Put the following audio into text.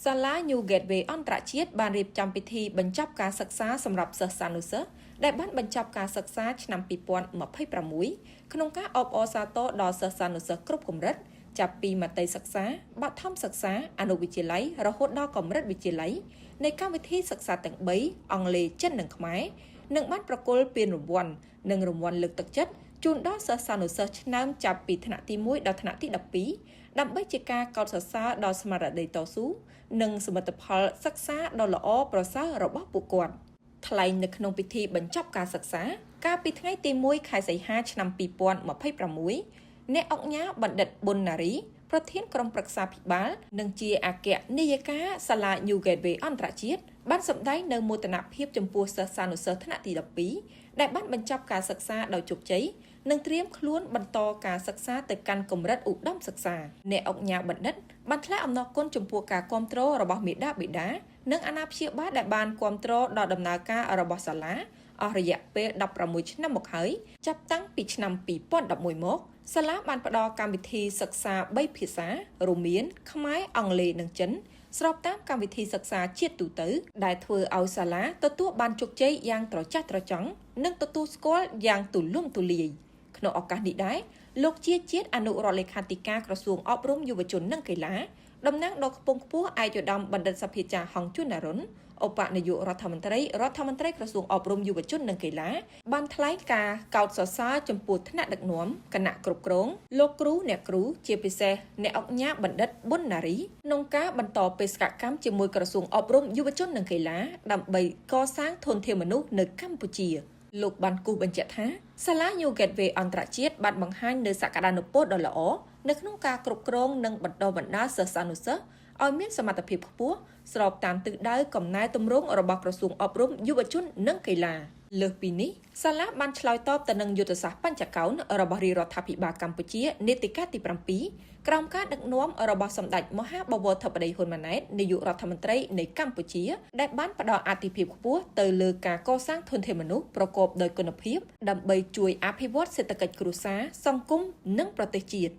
សាលា New Gateway អន្តរជាតិបានរៀបចំពិធីបញ្ចប់ការសិក្សាសម្រាប់សិស្សានុសិស្សដែលបានបញ្ចប់ការសិក្សាឆ្នាំ2026ក្នុងការអបអរសាទរដល់សិស្សានុសិស្សគ្រប់កម្រិតចាប់ពីមត្តេយ្យសិក្សាបឋមសិក្សាអនុវិទ្យាល័យរហូតដល់កម្រិតវិទ្យាល័យនៃកម្មវិធីសិក្សាទាំង3អង់គ្លេសចិននិងខ្មែរនឹងបានប្រគល់ពានរង្វាន់និងរង្វាន់លើកទឹកចិត្តជូនដល់សិស្សានុសិស្សឆ្នើមចាប់ពីថ្នាក់ទី1ដល់ថ្នាក់ទី12ដើម្បីជាការកោតសរសើរដល់ស្មារតីតស៊ូនិងសមិទ្ធផលសិក្សាដ៏ល្អប្រសើររបស់ពួកគាត់ថ្លែងនៅក្នុងពិធីបញ្ចប់ការសិក្សាកាលពីថ្ងៃទី1ខែសីហាឆ្នាំ2026អ្នកអង្គញាបណ្ឌិតប៊ុនណារីប្រធានក្រុមប្រឹក្សាភិបាលនិងជាអគ្គនាយិកាសាលា New Gateway អន្តរជាតិបានសម្ដែងនៅមោទនភាពចំពោះសិស្សានុសិស្សថ្នាក់ទី12ដែលបានបញ្ចប់ការសិក្សាដោយជោគជ័យនិងត្រៀមខ្លួនបន្តការសិក្សាទៅកាន់កម្រិតឧត្តមសិក្សាអ្នកអង្គញាបណ្ឌិតបានថ្លែងអំណរគុណចំពោះការគាំទ្ររបស់មាតាបិតានិងអាណាព្យាបាលដែលបានគាំទ្រដល់ដំណើរការរបស់សាលាអស់រយៈពេល16ឆ្នាំមកហើយចាប់តាំងពីឆ្នាំ2011មកសាលាបានផ្ដល់កម្មវិធីសិក្សា3ភាសារួមមានខ្មែរអង់គ្លេសនិងចិនស្របតាមកម្មវិធីសិក្សាជាតិទូទៅដែលធ្វើឲ្យសាលាទទួលបានជោគជ័យយ៉ាងត្រចះត្រចង់និងទទួលស្គាល់យ៉ាងទូលំទូលាយក្នុងឱកាសនេះដែរលោកជាជាតិអនុរដ្ឋលេខាធិការក្រសួងអប់រំយុវជននិងកីឡាតំណាងដ៏ខ្ពង់ខ្ពស់ឯកឧត្តមបណ្ឌិតសភាចារ្យហងជួននរុនឧបនាយករដ្ឋមន្ត្រីក្រសួងអប់រំយុវជននិងកីឡាបានថ្លែងការកោតសរសើរចំពោះថ្នាក់ដឹកនាំគណៈគ្រប់គ្រងលោកគ្រូអ្នកគ្រូជាពិសេសអ្នកអង្គញាបណ្ឌិតប៊ុនណារីក្នុងការបន្តបេសកកម្មជាមួយក្រសួងអប់រំយុវជននិងកីឡាដើម្បីកសាងធនធានមនុស្សនៅកម្ពុជាលោកបានគូសបញ្ជាក់ថាសាលា New Gateway អន្តរជាតិបានបង្ហាញនូវសក្តានុពលដ៏ល្អនៅក្នុងការគ្រប់គ្រងនិងបណ្ដុះបណ្ដាលសិស្សានុសិស្សឲ្យមានសមត្ថភាពខ្ពស់ស្របតាមទិសដៅកំណែទម្រង់របស់ក្រសួងអប់រំយុវជននិងកីឡាលើសពីនេះសាលាបានឆ្លើយតបទៅនឹងយុទ្ធសាស្ត្របញ្ចកោណរបស់រាជរដ្ឋាភិបាលកម្ពុជានីតិកាលទី7ក្រោមការដឹកនាំរបស់សម្ដេចមហាបវរធិបតីហ៊ុនម៉ាណែតនាយករដ្ឋមន្ត្រីនៃកម្ពុជាដែលបានផ្ដល់អាទិភាពខ្ពស់ទៅលើការកសាងធនធានមនុស្សប្រកបដោយគុណភាពដើម្បីជួយអភិវឌ្ឍសេដ្ឋកិច្ចគ្រួសារសង្គមនិងប្រទេសជាតិ